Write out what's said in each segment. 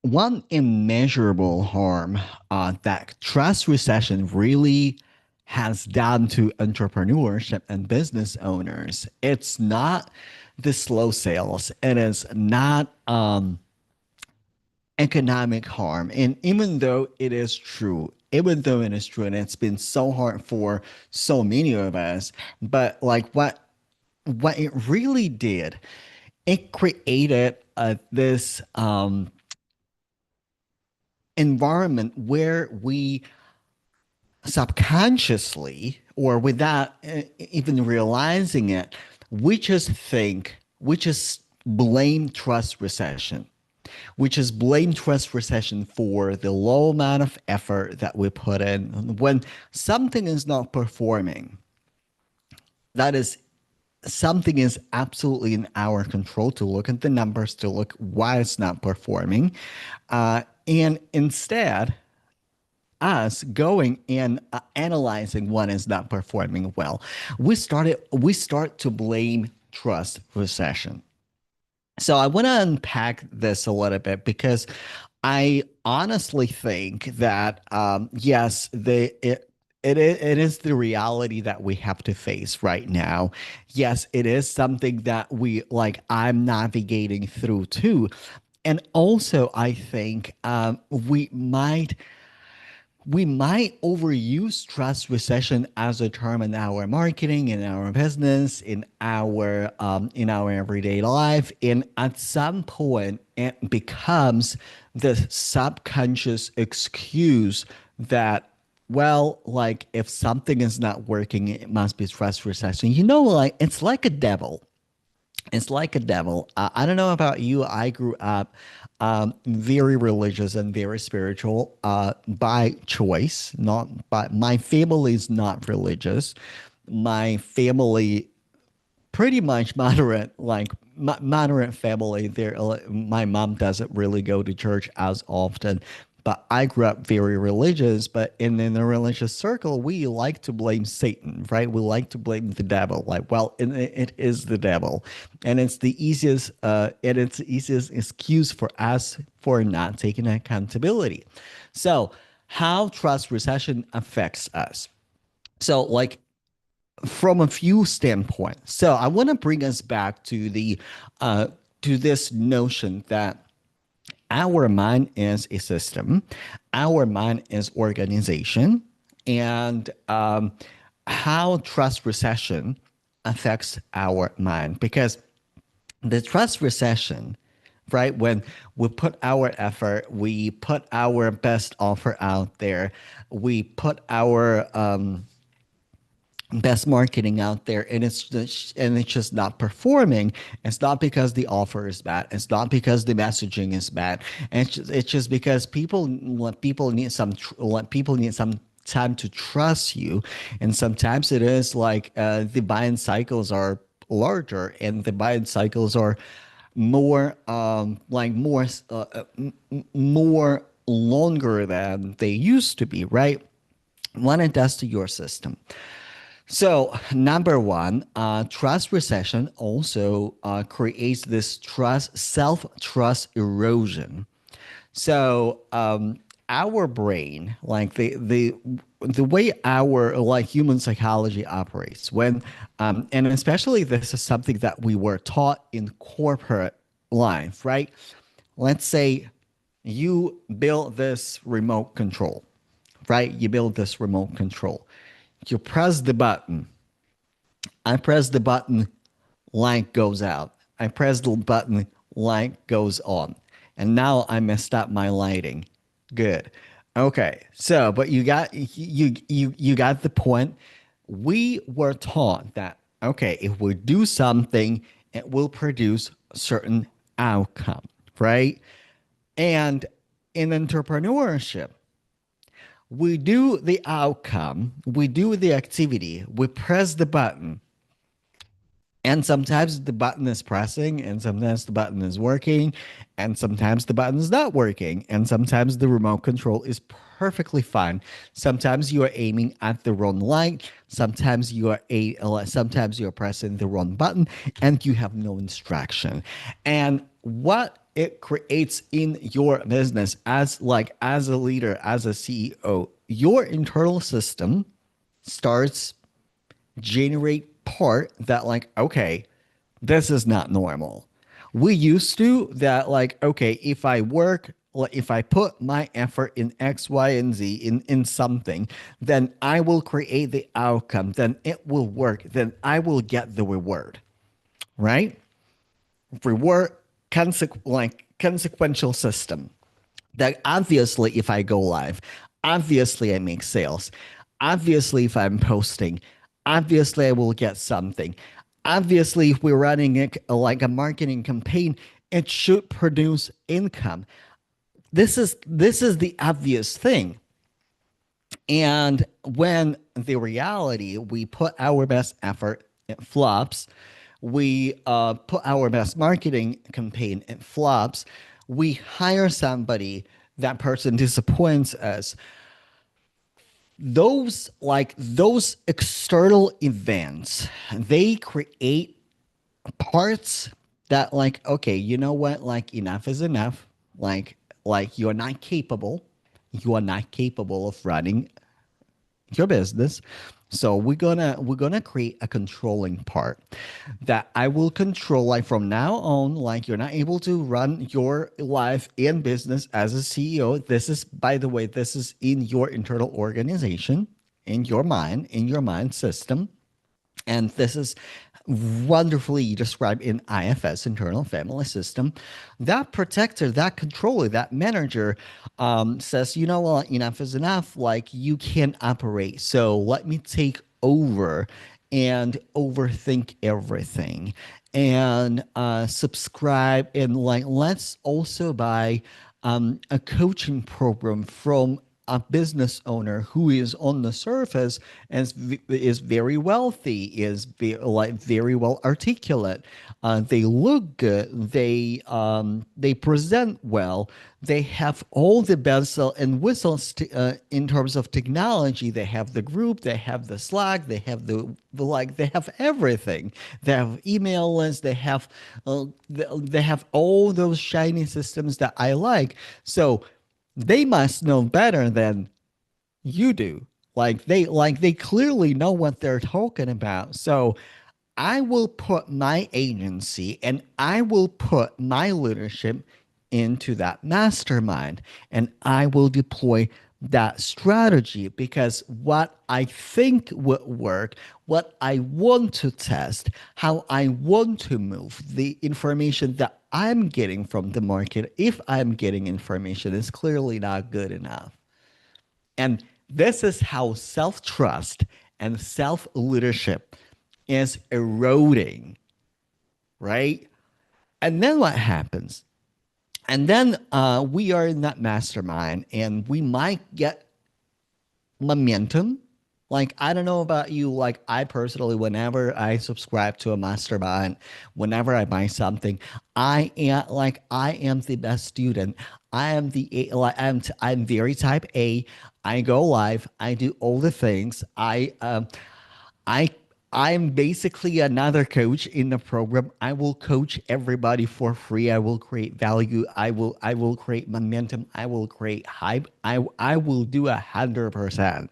One immeasurable harm that trust recession really has done to entrepreneurship and business owners. It's not the slow sales. It is not economic harm. And even though it is true, and it's been so hard for so many of us, but like what it really did, it created this environment where we subconsciously or without even realizing it, we just blame trust recession. We just blame trust recession for the low amount of effort that we put in. When something is not performing, that is something is absolutely in our control to look at the numbers, to look why it's not performing. And instead, us going and analyzing what is not performing well, we start to blame trust recession. So I want to unpack this a little bit because I honestly think that yes, it is the reality that we have to face right now. Yes, it is something that I'm navigating through too. And also, I think we might overuse trust recession as a term in our marketing, in our business, in our everyday life. And at some point, it becomes the subconscious excuse that, well, like if something is not working, it must be trust recession. Like it's like a devil. It's like a devil. I don't know about you. I grew up very religious and very spiritual by choice. Not by my family is not religious. My family pretty much moderate, like moderate family. There, my mom doesn't really go to church as often, but I grew up very religious. But in a religious circle, we like to blame Satan, right? We like to blame the devil. Like, well, it is the devil, and it's the easiest excuse for us for not taking accountability. So, how trust recession affects us? So, like from a few standpoints. So I want to bring us back uh, to this notion that our mind is a system, our mind is organization, and how trust recession affects our mind because the trust recession, right? When we put our effort, we put our best offer out there, we put our best marketing out there and it's just not performing. It's not because the offer is bad, it's not because the messaging is bad, and it's just because people need some time to trust you. And sometimes it is like the buying cycles are larger and the buying cycles are more more longer than they used to be, right? What it does to your system. So, number one, trust recession also creates this self trust erosion. So, our brain, like the way our like human psychology operates, and especially this is something that we were taught in corporate life, right? Let's say you build this remote control, right? You build this remote control. You press the button. I press the button, light goes out. I press the button, light goes on. And now I messed up my lighting. Good. Okay. So, but you got the point. We were taught that okay, if we do something, it will produce a certain outcome, right? And in entrepreneurship, we do the outcome, we do the activity, we press the button, and sometimes the button is pressing, and sometimes the button is working, and sometimes the button is not working, and sometimes the remote control is perfectly fine. Sometimes you are aiming at the wrong light, sometimes you are pressing the wrong button, and you have no instruction. And what it creates in your business as like as a leader, as a CEO, your internal system starts generate part that like, okay, this is not normal. We used to that like, okay, if I work, like if I put my effort in X, Y, and Z in something, then I will create the outcome, then it will work, then I will get the reward, right? Reward like consequential system that obviously if I go live, obviously I make sales, obviously if I'm posting, obviously I will get something, obviously if we're running like a marketing campaign, it should produce income. This is the obvious thing. And when the reality, we put our best effort, it flops. We put our best marketing campaign, it flops. We hire somebody, that person disappoints us. Those external events, they create parts that like, okay, you know what? Like enough is enough. Like you're not capable. You are not capable of running your business. So we're gonna create a controlling part that I will control. Like from now on, like you're not able to run your life in business as a CEO. This is, by the way, this is in your internal organization, in your mind system. And this is wonderfully described in IFS, internal family system. That protector, that controller, that manager says, you know what, enough is enough. Like you can't operate. So let me take over and overthink everything and subscribe. And like, let's also buy a coaching program from a business owner who is on the surface and is very wealthy, like very well articulate. They look good. They present well. They have all the bells and whistles in terms of technology. They have the group. They have the Slack. They have the like. They have everything. They have email lists. They have all those shiny systems that I like. So they must know better than you do. Like they clearly know what they're talking about. So I will put my agency and I will put my leadership into that mastermind and I will deploy that strategy because what I think would work, what I want to test, how I want to move, the information that I'm getting from the market, if I'm getting information, is clearly not good enough. And this is how self trust and self leadership is eroding, right? And then what happens? And then we are in that mastermind and we might get momentum. Like, I don't know about you. Like, I personally, whenever I subscribe to a mastermind, whenever I buy something, I am the best student. I am I'm very type A. I go live. I do all the things. I I'm basically another coach in the program. I will coach everybody for free. I will create value. I will create momentum. I will create hype. I will do 100%.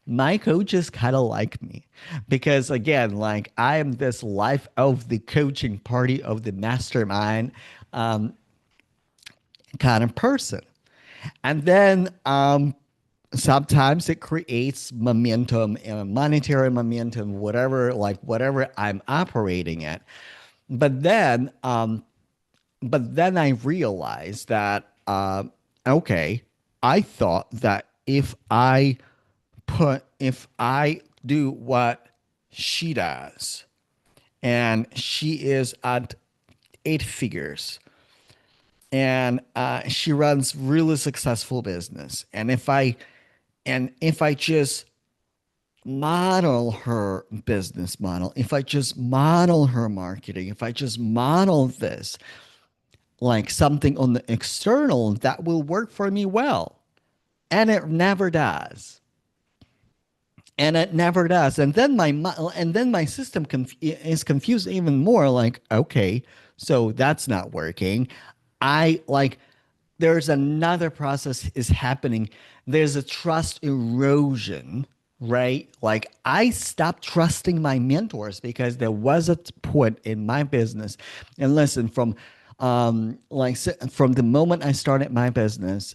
My coaches kind of like me because again, like I am this life of the coaching party of the mastermind kind of person. And then sometimes it creates momentum and monetary momentum, whatever I'm operating at. But then, I realized that okay, I thought that if I do what she does, and she is at 8 figures, and she runs really successful business, and if I just model her business model, if I just model her marketing, if I just model this like something on the external, that will work for me well. And it never does. And it never does. And then my system is confused even more. Like, okay, so that's not working. I like there's another process is happening. There's a trust erosion, right? Like I stopped trusting my mentors because there was a point in my business. And listen, from the moment I started my business,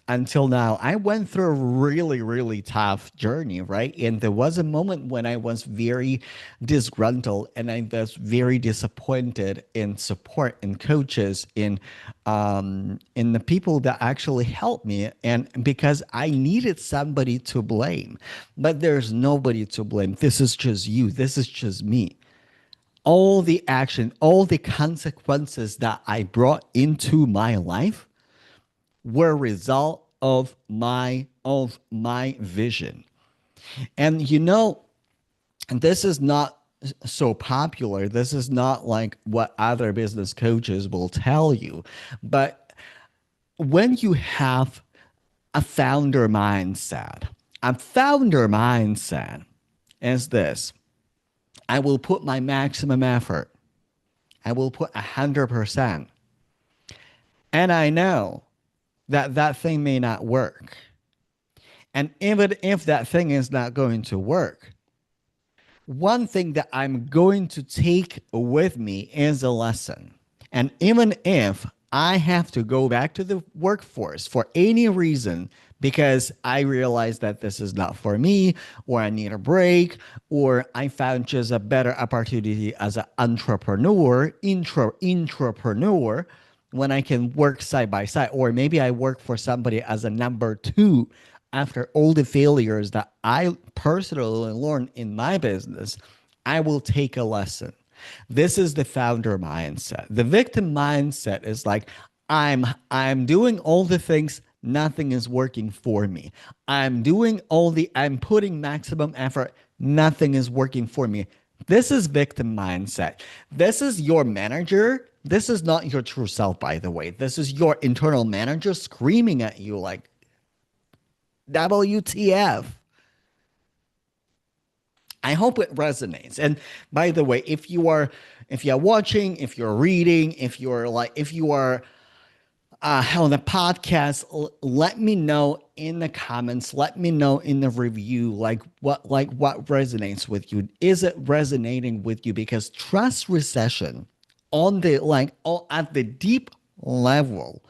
until now, I went through a really, really tough journey, right? And there was a moment when I was very disgruntled and I was very disappointed in support, in coaches, in the people that actually helped me, and because I needed somebody to blame. But there's nobody to blame. This is just you. This is just me. All the action, all the consequences that I brought into my life were a result of my vision. And this is not so popular. This is not like what other business coaches will tell you. But when you have a founder mindset, a founder mindset is this: I will put my maximum effort. I will put 100%. And I know that that thing may not work. And even if that thing is not going to work, one thing that I'm going to take with me is a lesson. And even if I have to go back to the workforce for any reason because I realize that this is not for me, or I need a break, or I found just a better opportunity as an intrapreneur, when I can work side by side, or maybe I work for somebody as a number two after all the failures that I personally learned in my business, I will take a lesson. This is the founder mindset. The victim mindset is like, I'm doing all the things, nothing is working for me. I'm putting maximum effort, nothing is working for me. This is victim mindset. This is your manager. This is not your true self, by the way. This is your internal manager screaming at you like, WTF. I hope it resonates. And by the way, if you're watching, if you're reading, if you are on the podcast, let me know in the comments. Let me know in the review, like what resonates with you. Is it resonating with you? Because trust recession at the deep level,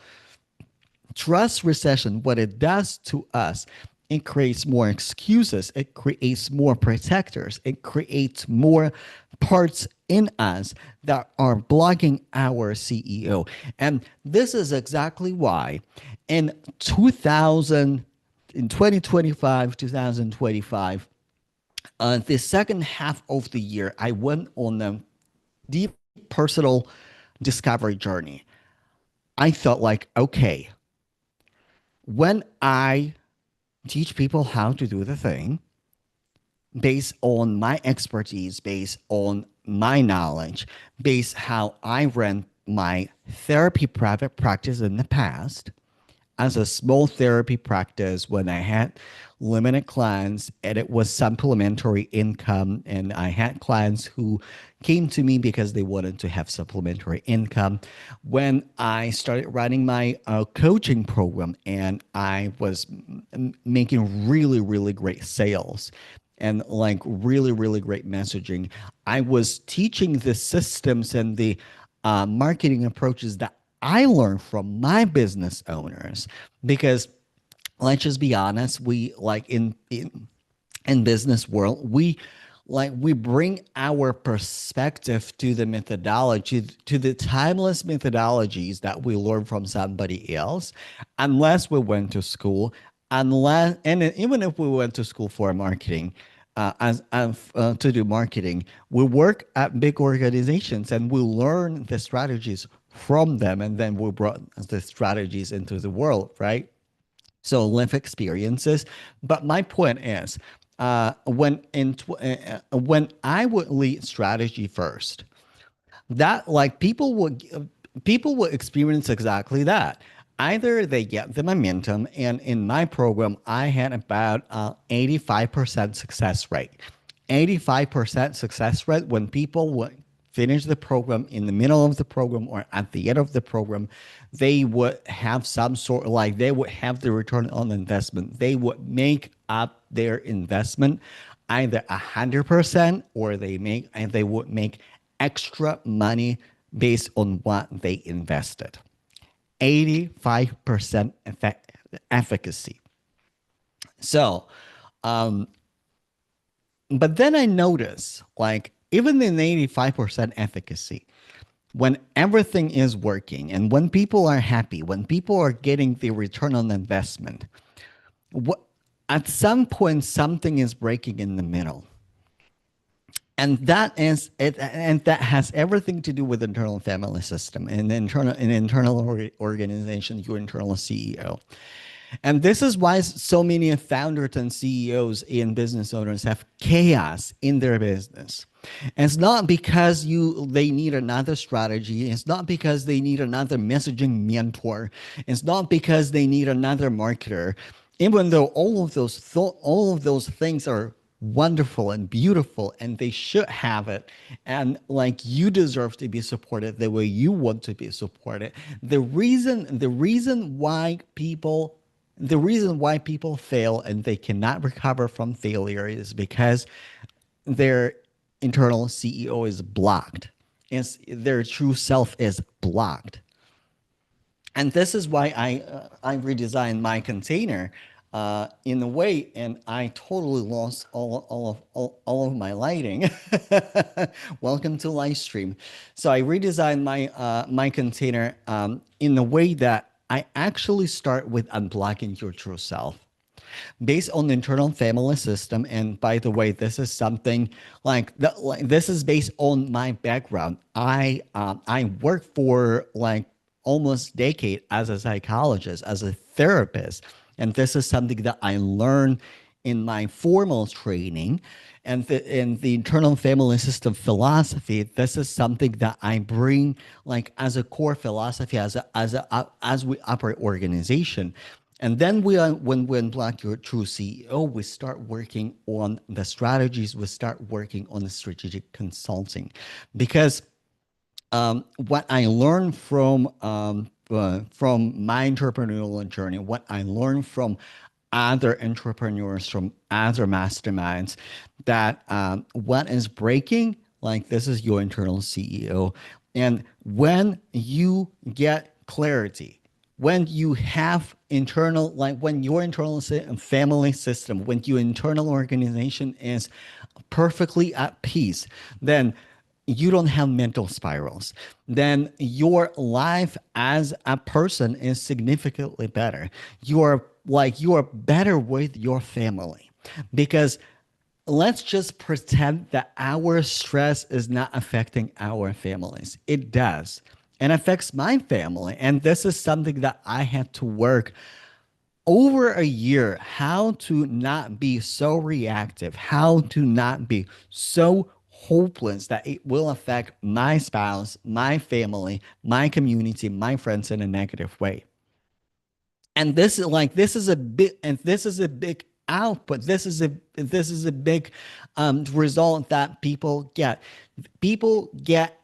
trust recession, what it does to us, it creates more excuses, it creates more protectors, it creates more parts in us that are blocking our CEO. And this is exactly why in 2025, 2025, the second half of the year, I went on a deep personal discovery journey. I felt like, okay, when I teach people how to do the thing based on my expertise, based on my knowledge, based how I ran my therapy private practice in the past, as a small therapy practice when I had limited clients and it was supplementary income. And I had clients who came to me because they wanted to have supplementary income. When I started running my coaching program and I was making really, really great sales and like really, really great messaging, I was teaching the systems and the marketing approaches that I learned from my business owners. Because let's just be honest, we like in business world, we bring our perspective to the methodology, to the timeless methodologies that we learn from somebody else, unless we went to school, unless and even if we went to school for marketing, to do marketing, we work at big organizations and we learn the strategies from them, and then we brought the strategies into the world, right? So life experiences. But my point is, when I would lead strategy first, that like people will experience exactly that. Either they get the momentum, and in my program, I had about 85% success rate. 85% success rate when people would finish the program, in the middle of the program, or at the end of the program, they would have some sort, like they would have the return on investment. They would make up their investment either 100%, or they would make extra money based on what they invested. 85% efficacy. So, but then I notice, like, even in 85% efficacy, when everything is working and when people are happy, when people are getting the return on investment, what, at some point, something is breaking in the middle. And that is it, and that has everything to do with internal family system and internal organization, your internal CEO. And this is why so many founders and CEOs and business owners have chaos in their business. And it's not because they need another strategy. It's not because they need another messaging mentor. It's not because they need another marketer. Even though all of those things are wonderful and beautiful, and they should have it, and like, you deserve to be supported the way you want to be supported. The reason why people fail and they cannot recover from failure is because their internal CEO is blocked. Their true self is blocked. And this is why I redesigned my container in a way, and I totally lost all of my lighting. Welcome to live stream. So I redesigned my container in a way that I actually start with unblocking your true self based on the internal family system. And by the way, this is something this is based on my background. I worked for like almost decade as a psychologist, as a therapist, and this is something that I learned in my formal training. And in the internal family system philosophy, this is something that I bring like as a core philosophy, as we operate organization. And then when we unblock your true CEO, we start working on the strategies. We start working on the strategic consulting, because what I learned from my entrepreneurial journey, what I learned from other entrepreneurs, from other masterminds, that what is breaking, like, this is your internal CEO. And when you get clarity, when you have internal, like when your internal family system, when your internal organization is perfectly at peace, then you don't have mental spirals. Then your life as a person is significantly better. You are better with your family, because let's just pretend that our stress is not affecting our families. It does, and affects my family. And this is something that I had to work over a year, how to not be so reactive, how to not be so hopeless that it will affect my spouse, my family, my community, my friends in a negative way. And this is a big output. This is a big result that people get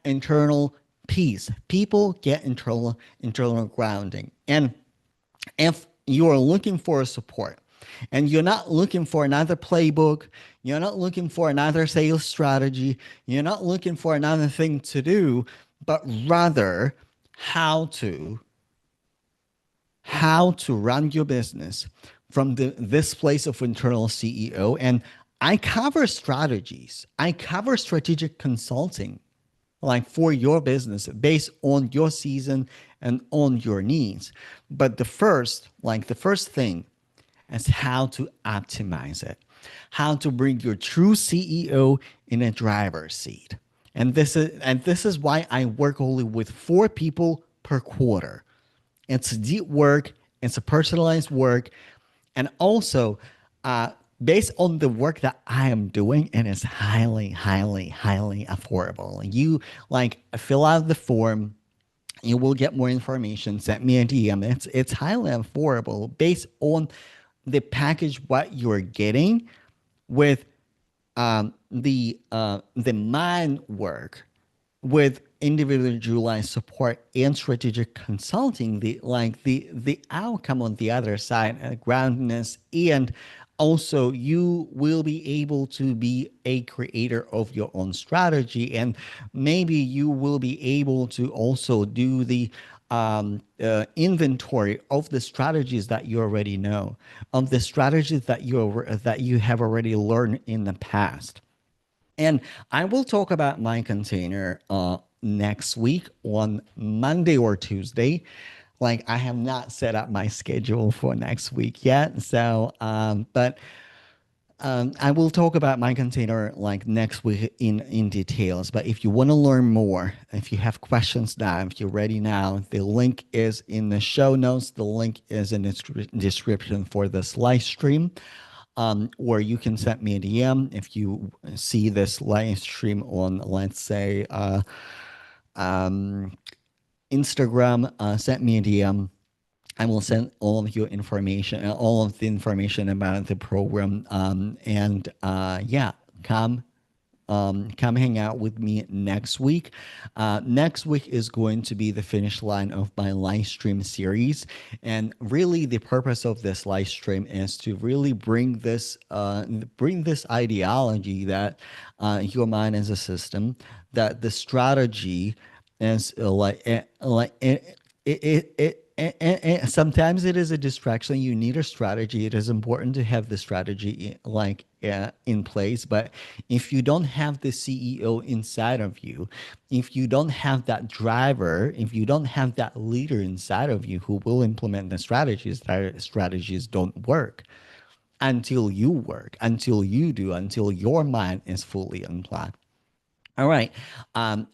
internal peace, people get internal grounding. And if you are looking for support, and you're not looking for another playbook, you're not looking for another sales strategy, you're not looking for another thing to do, but rather how to run your business from this place of internal CEO. And I cover strategies, I cover strategic consulting, like, for your business based on your season and on your needs. But the first thing is how to optimize it, how to bring your true CEO in a driver's seat. And this is why I work only with 4 people per quarter. It's deep work, it's a personalized work, and also based on the work that I am doing, and it's highly, highly, highly affordable. You like fill out the form, you will get more information. Send me a DM. It's highly affordable based on the package what you're getting with the mind work with individualized support and strategic consulting, the outcome on the other side, groundedness, and also you will be able to be a creator of your own strategy, and maybe you will be able to also do the inventory of the strategies that you already know, of the strategies that you have already learned in the past. And I will talk about my container next week on Monday or Tuesday. Like, I have not set up my schedule for next week yet. So, but I will talk about my container like next week in details. But if you want to learn more, if you have questions now, if you're ready now, the link is in the show notes. The link is in the description for this live stream. Or you can send me a DM if you see this live stream on, let's say, Instagram. Send me a DM. I will send all of your information, all of the information about the program. And yeah, come hang out with me next week. Next week is going to be the finish line of my live stream series, and really the purpose of this live stream is to really bring this ideology that your mind is a system, that the strategy is and sometimes it is a distraction. You need a strategy. It is important to have the strategy in place. But if you don't have the CEO inside of you, if you don't have that driver, if you don't have that leader inside of you who will implement the strategies, that strategies don't work until you work, until you do, until your mind is fully unplugged. All right.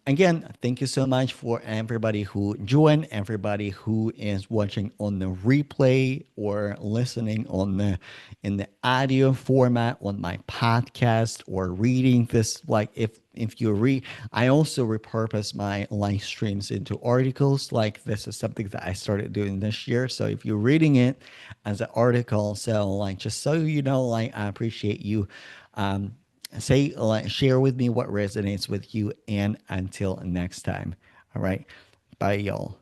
Again, thank you so much for everybody who joined, everybody who is watching on the replay or listening on the in the audio format on my podcast or reading this. Like if you read, I also repurpose my live streams into articles. Like this is something that I started doing this year. So if you're reading it as an article, so like just so you know, like I appreciate you. Say like share with me what resonates with you, and until next time, all right, bye y'all.